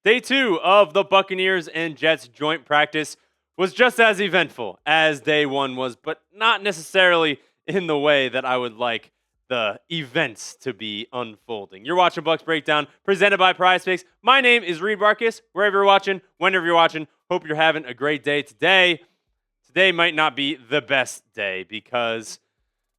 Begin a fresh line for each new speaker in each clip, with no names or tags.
Day 2 of the Buccaneers and Jets joint practice was just as eventful as day 1 was, but not necessarily in the way that I would like the events to be unfolding. You're watching Bucs Breakdown, presented by Prize Picks. My name is Reed Barkus. Wherever you're watching, whenever you're watching, hope you're having a great day today. Today might not be the best day because,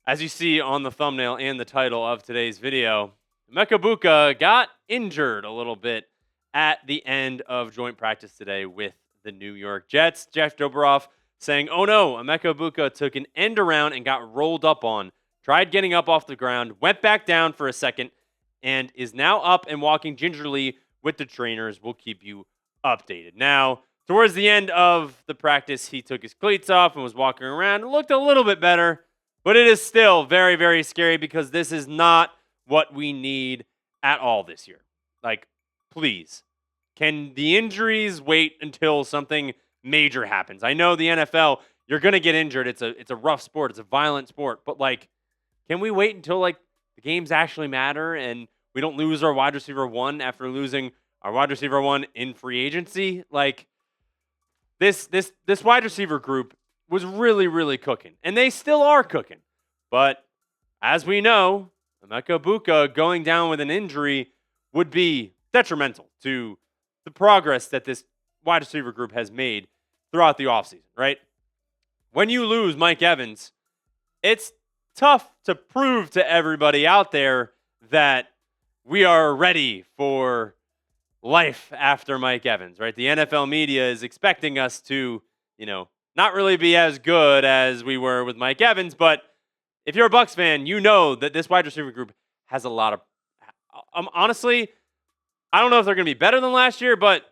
as you see on the thumbnail and the title of today's video, Emeka Egbuka got injured a little bit at the end of joint practice today with the New York Jets. Jeff Dober saying, oh no, Emeka Egbuka took an end around and got rolled up on, tried getting up off the ground, went back down for a second, and is now up and walking gingerly with the trainers. We'll keep you updated. Now, towards the end of the practice, he took his cleats off and was walking around. It looked a little bit better, but it is still very, very scary because this is not what we need at all this year. Like, please, can the injuries wait until something major happens? I know the NFL, you're going to get injured. It's a rough sport. It's a violent sport. But, like, can we wait until, like, the games actually matter and we don't lose our wide receiver one after losing our wide receiver one in free agency? Like, this wide receiver group was really, really cooking. And they still are cooking. But as we know, Emeka Egbuka going down with an injury would be detrimental to the progress that this wide receiver group has made throughout the offseason, right? When you lose Mike Evans, it's tough to prove to everybody out there that we are ready for life after Mike Evans, right? The NFL media is expecting us to, not really be as good as we were with Mike Evans, but if you're a Bucs fan, you know that this wide receiver group has a lot of honestly, I don't know if they're going to be better than last year, but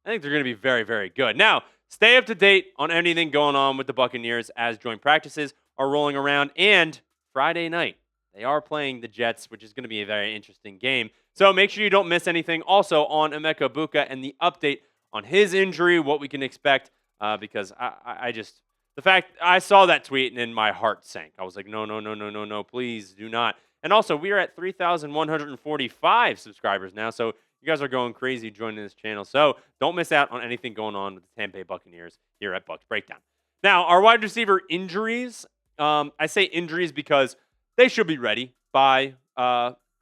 I think they're going to be very, very good. Now, stay up to date on anything going on with the Buccaneers as joint practices are rolling around. And Friday night, they are playing the Jets, which is going to be a very interesting game. So make sure you don't miss anything. Also on Emeka Egbuka and the update on his injury, what we can expect, because I just, the fact I saw that tweet and then my heart sank. I was like, no, please do not. And also, we are at 3,145 subscribers now, so you guys are going crazy joining this channel. So don't miss out on anything going on with the Tampa Bay Buccaneers here at Bucs Breakdown. Now, our wide receiver injuries, I say injuries because they should be ready by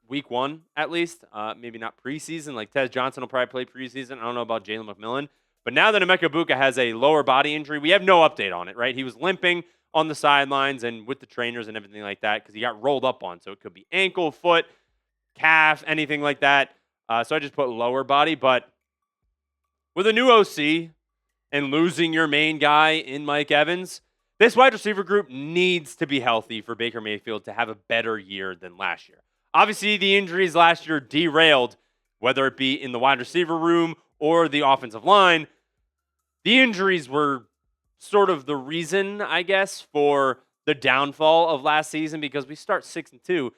week 1 at least. Maybe not preseason. Like Tez Johnson will probably play preseason. I don't know about Jalen McMillan. But now that Emeka Egbuka has a lower body injury, we have no update on it, right? He was limping on the sidelines and with the trainers and everything like that because he got rolled up on. So it could be ankle, foot, calf, anything like that. So I just put lower body. But with a new OC and losing your main guy in Mike Evans, this wide receiver group needs to be healthy for Baker Mayfield to have a better year than last year. Obviously, the injuries last year derailed, whether it be in the wide receiver room or the offensive line. The injuries were sort of the reason, I guess, for the downfall of last season because we start 6-2,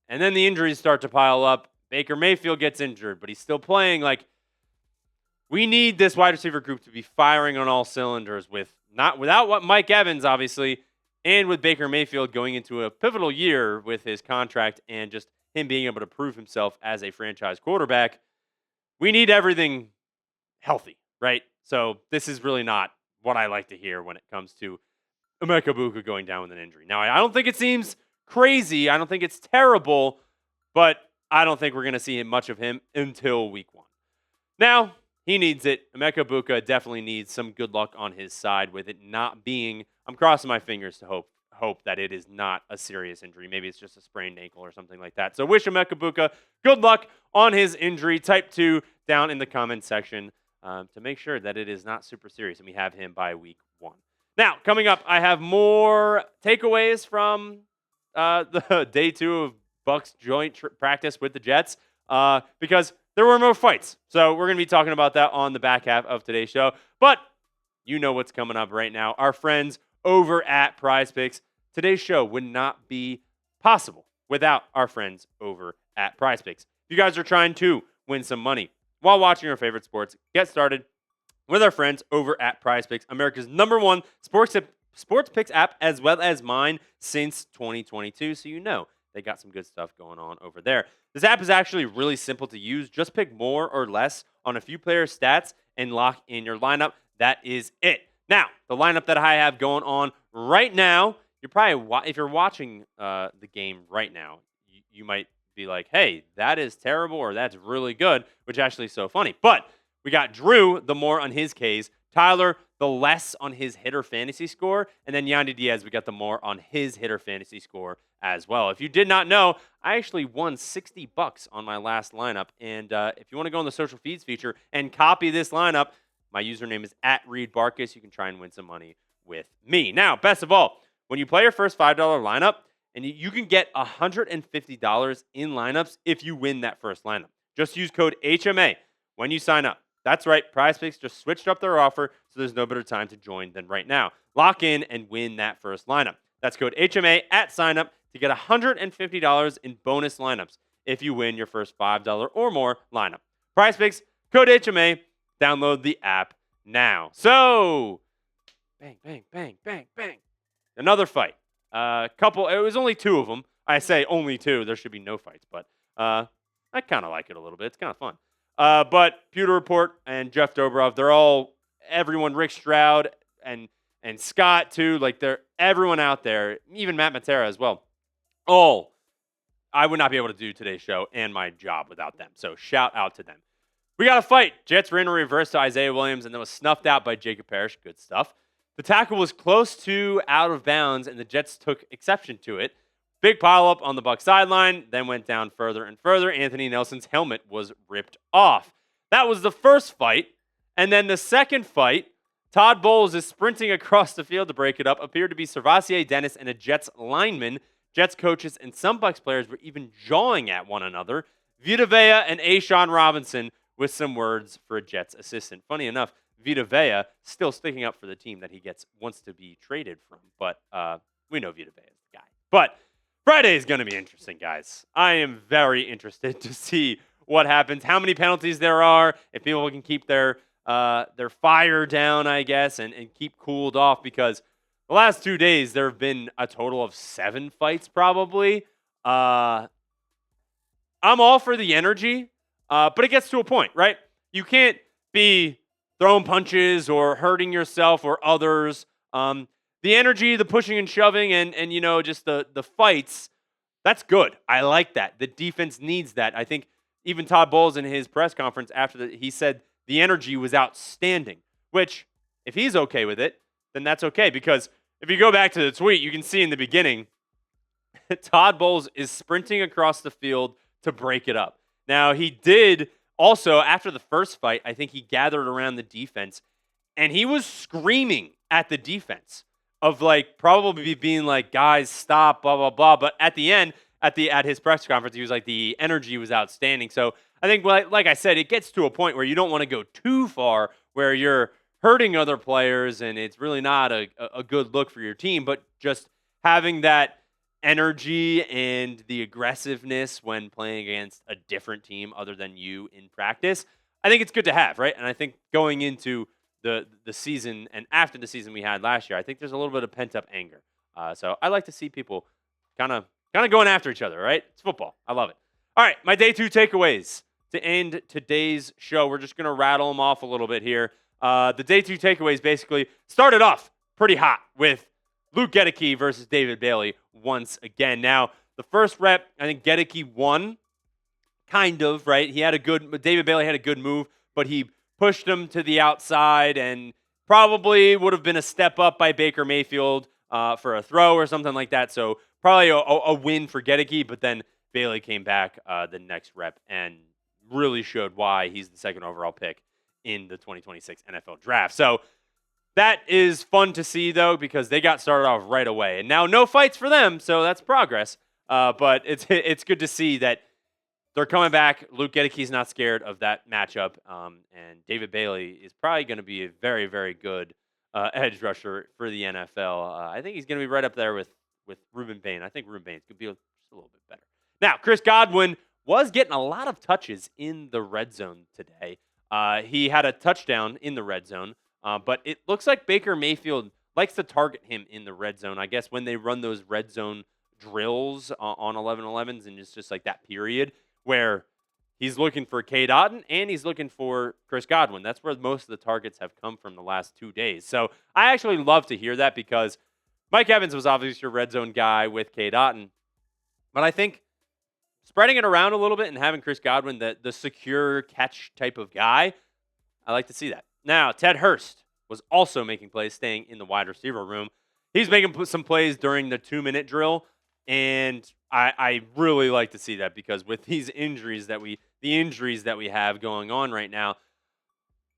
and then the injuries start to pile up. Baker Mayfield gets injured, but he's still playing. Like, we need this wide receiver group to be firing on all cylinders without what Mike Evans, obviously, and with Baker Mayfield going into a pivotal year with his contract and just him being able to prove himself as a franchise quarterback. We need everything healthy, right? So this is really not what I like to hear when it comes to Emeka Egbuka going down with an injury. Now, I don't think it seems crazy. I don't think it's terrible, but I don't think we're going to see much of him until week 1. Now, he needs it. Emeka Egbuka definitely needs some good luck on his side with it not being, I'm crossing my fingers to hope that it is not a serious injury. Maybe it's just a sprained ankle or something like that. So wish Emeka Egbuka good luck on his injury. Type 2 down in the comment section to make sure that it is not super serious and we have him by week 1. Now, coming up, I have more takeaways from the day 2 of Bucs joint practice with the Jets because there were more fights. So we're going to be talking about that on the back half of today's show. But you know what's coming up right now. Our friends over at Prize Picks. Today's show would not be possible without our friends over at Prize Picks. If you guys are trying to win some money while watching your favorite sports, get started with our friends over at Prize Picks, America's #1 sports picks app, as well as mine since 2022. So you know They got some good stuff going on over there. This app is actually really simple to use. Just pick more or less on a few player stats and lock in your lineup. That is it. Now, the lineup that I have going on right now, you're probably, if you're watching the game right now, you might be like, hey, that is terrible or that's really good, which actually is so funny. But we got Drew, the more on his Ks, Tyler, the less on his hitter fantasy score, and then Yandy Diaz, we got the more on his hitter fantasy score as well. If you did not know, I actually won $60 on my last lineup, and if you want to go on the social feeds feature and copy this lineup, my username is @ReedBarkus. You can try and win some money with me. Now, best of all, when you play your first $5 lineup, and you can get $150 in lineups if you win that first lineup. Just use code HMA when you sign up. That's right, PrizePicks just switched up their offer, so there's no better time to join than right now. Lock in and win that first lineup. That's code HMA at signup to get $150 in bonus lineups if you win your first $5 or more lineup. PrizePicks, code HMA, download the app now. So, bang, bang, bang, bang, bang. Another fight. It was only 2 of them. I say only 2. There should be no fights, but I kind of like it a little bit. It's kind of fun. But Pewter Report and Jeff Dobrov, everyone, Rick Stroud and Scott too, like they're everyone out there, even Matt Matera as well. I would not be able to do today's show and my job without them. So shout out to them. We got a fight. Jets ran a reverse to Isaiah Williams and then was snuffed out by Jacob Parrish. Good stuff. The tackle was close to out of bounds and the Jets took exception to it. Big pileup on the Bucs sideline, then went down further and further. Anthony Nelson's helmet was ripped off. That was the first fight. And then the second fight, Todd Bowles is sprinting across the field to break it up. Appeared to be Servassier Dennis and a Jets lineman. Jets coaches and some Bucs players were even jawing at one another. Vita Vea and A'Shawn Robinson with some words for a Jets assistant. Funny enough, Vita Vea still sticking up for the team that he wants to be traded from. But we know Vita Vea is the guy. But Friday is going to be interesting, guys. I am very interested to see what happens, how many penalties there are, if people can keep their fire down, I guess, and keep cooled off, because the last 2 days there have been a total of 7 fights probably. I'm all for the energy, but it gets to a point, right? You can't be throwing punches or hurting yourself or others. The energy, the pushing and shoving, and just the fights, that's good. I like that. The defense needs that. I think even Todd Bowles in his press conference he said the energy was outstanding, which if he's okay with it, then that's okay. Because if you go back to the tweet, you can see in the beginning, Todd Bowles is sprinting across the field to break it up. Now, he did also, after the first fight, I think he gathered around the defense, and he was screaming at the defense of probably being like, guys, stop, blah, blah, blah. But at the end, at his press conference, he was like, the energy was outstanding. So I think, like I said, it gets to a point where you don't want to go too far where you're hurting other players and it's really not a good look for your team. But just having that energy and the aggressiveness when playing against a different team other than you in practice, I think it's good to have, right? And I think going into the season and after the season we had last year, I think there's a little bit of pent-up anger. So I like to see people kind of going after each other, right? It's football. I love it. All right, my day 2 takeaways to end today's show. We're just going to rattle them off a little bit here. The day 2 takeaways basically started off pretty hot with Luke Gedeke versus David Bailey once again. Now, the first rep, I think Gedeke won, kind of, right? David Bailey had a good move, but he pushed him to the outside and probably would have been a step up by Baker Mayfield for a throw or something like that. So probably a win for Gedeke, but then Bailey came back the next rep and really showed why he's the second overall pick in the 2026 NFL draft. So that is fun to see, though, because they got started off right away. And now no fights for them, so that's progress. But it's good to see that they're coming back. Luke Gedeke's not scared of that matchup. And David Bailey is probably going to be a very, very good edge rusher for the NFL. I think he's going to be right up there with Reuben Bain. I think Reuben Bain could be just a little bit better. Now, Chris Godwin was getting a lot of touches in the red zone today. He had a touchdown in the red zone. But it looks like Baker Mayfield likes to target him in the red zone. I guess when they run those red zone drills on 11-11s, and it's just like that period where he's looking for K. Dotton and he's looking for Chris Godwin. That's where most of the targets have come from the last 2 days. So I actually love to hear that because Mike Evans was obviously your red zone guy with K. Dotton. But I think spreading it around a little bit and having Chris Godwin, the secure catch type of guy, I like to see that. Now, Ted Hurst was also making plays, staying in the wide receiver room. He's making some plays during the 2-minute drill, and I really like to see that because with these injuries that we have going on right now,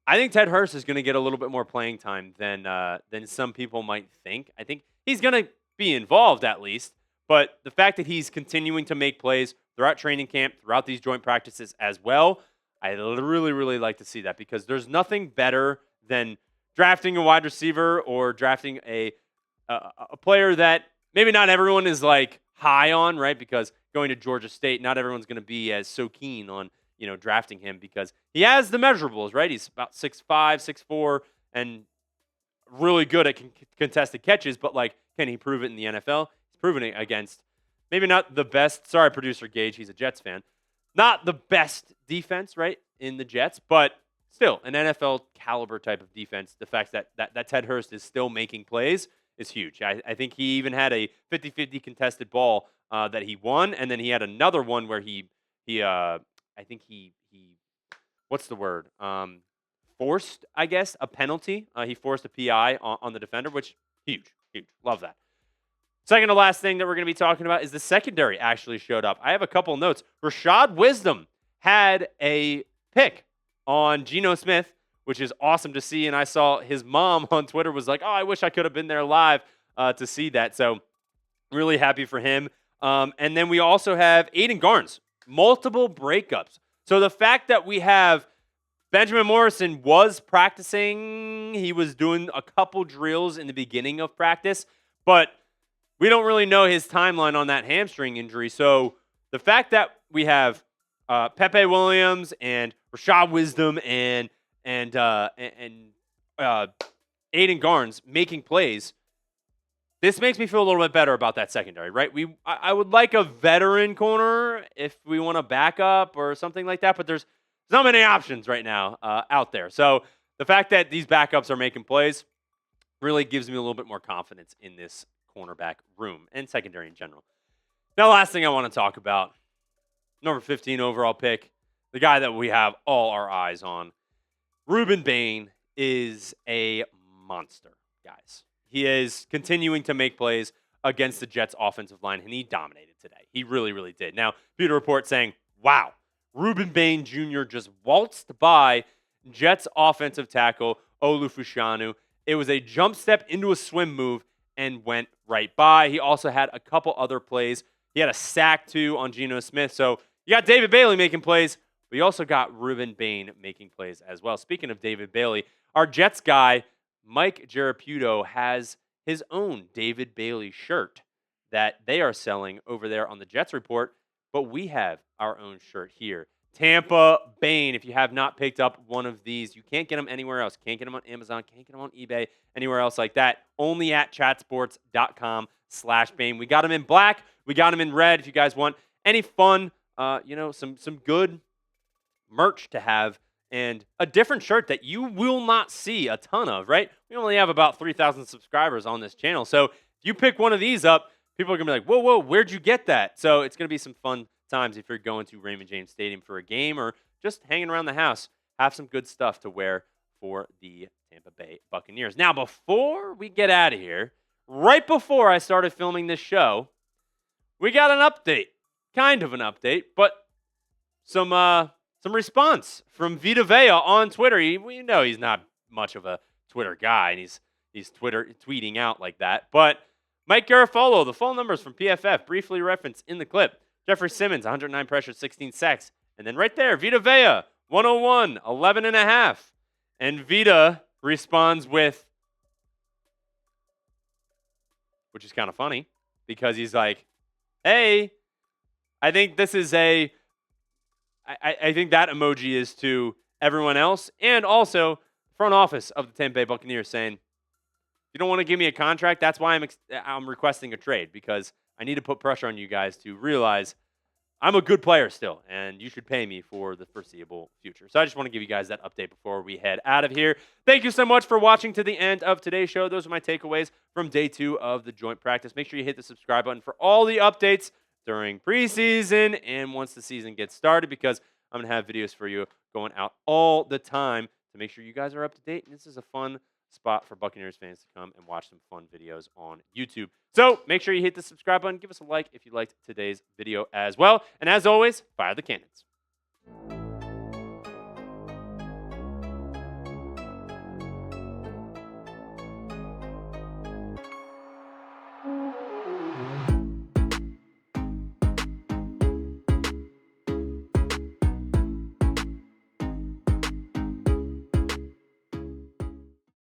I think Ted Hurst is going to get a little bit more playing time than some people might think. I think he's going to be involved at least, but the fact that he's continuing to make plays throughout training camp, throughout these joint practices as well, I really, really like to see that because there's nothing better than drafting a wide receiver or drafting a player that maybe not everyone is like high on, right? Because going to Georgia State, not everyone's going to be as so keen on, drafting him because he has the measurables, right? He's about 6'5", 6'4", and really good at contested catches, but like, can he prove it in the NFL? He's proven it against maybe not the best. Sorry, producer Gage, he's a Jets fan. Not the best defense, right, in the Jets, but still an NFL caliber type of defense. The fact that Ted Hurst is still making plays is huge. I think he even had a 50-50 contested ball that he won, and then he had another one where he I think he what's the word? Forced, I guess, a penalty. He forced a PI on the defender, which huge. Love that. Second to last thing that we're going to be talking about is the secondary actually showed up. I have a couple notes. Rashad Wisdom had a pick on Geno Smith, which is awesome to see. And I saw his mom on Twitter was like, oh, I wish I could have been there live to see that. So really happy for him. And then we also have Aiden Garnes, multiple breakups. So the fact that we have Benjamin Morrison was practicing, he was doing a couple drills in the beginning of practice, but we don't really know his timeline on that hamstring injury. So the fact that we have Pepe Williams and Rashad Wisdom and Aiden Garnes making plays, this makes me feel a little bit better about that secondary, right? I would like a veteran corner if we want a backup or something like that, but there's not many options right now out there. So the fact that these backups are making plays really gives me a little bit more confidence in this cornerback room and secondary in general. Now, last thing I want to talk about, number 15 overall pick, the guy that we have all our eyes on. Ruben Bain is a monster, guys. He is continuing to make plays against the Jets' offensive line, and he dominated today. He really, really did. Now, Pewter Report saying, wow, Ruben Bain Jr. just waltzed by Jets' offensive tackle, Olu Fushanu. It was a jump step into a swim move and went right by. He also had a couple other plays. He had a sack, too, on Geno Smith. So you got David Bailey making plays, but you also got Ruben Bain making plays as well. Speaking of David Bailey, our Jets guy, Mike Geraputo, has his own David Bailey shirt that they are selling over there on the Jets Report, but we have our own shirt here. Tampa Bain. If you have not picked up one of these, you can't get them anywhere else. Can't get them on Amazon. Can't get them on eBay. Anywhere else like that. Only at chatsports.com/Bain. We got them in black. We got them in red. If you guys want any fun, some good merch to have and a different shirt that you will not see a ton of, right? We only have about 3,000 subscribers on this channel. So if you pick one of these up, people are going to be like, whoa, where'd you get that? So it's going to be some fun times if you're going to Raymond James Stadium for a game or just hanging around the house. Have some good stuff to wear for the Tampa Bay Buccaneers. Now, before we get out of here, right before I started filming this show, we got an update. Kind of an update, but some response from Vita Vea on Twitter. We know he's not much of a Twitter guy, and he's tweeting out like that. But Mike Garafolo, the full numbers from PFF, briefly referenced in the clip. Jeffrey Simmons, 109 pressures, 16 sacks. And then right there, Vita Vea, 101, 11.5. And Vita responds with, which is kind of funny, because he's like, hey, I think this is I think that emoji is to everyone else and also front office of the Tampa Bay Buccaneers saying, you don't want to give me a contract, that's why I'm requesting a trade, because I need to put pressure on you guys to realize I'm a good player still, and you should pay me for the foreseeable future. So I just want to give you guys that update before we head out of here. Thank you so much for watching to the end of today's show. Those are my takeaways from day 2 of the joint practice. Make sure you hit the subscribe button for all the updates during preseason and once the season gets started, because I'm going to have videos for you going out all the time to make sure you guys are up to date. And this is a fun spot for Buccaneers fans to come and watch some fun videos on YouTube. So make sure you hit the subscribe button. Give us a like if you liked today's video as well. And as always, fire the cannons.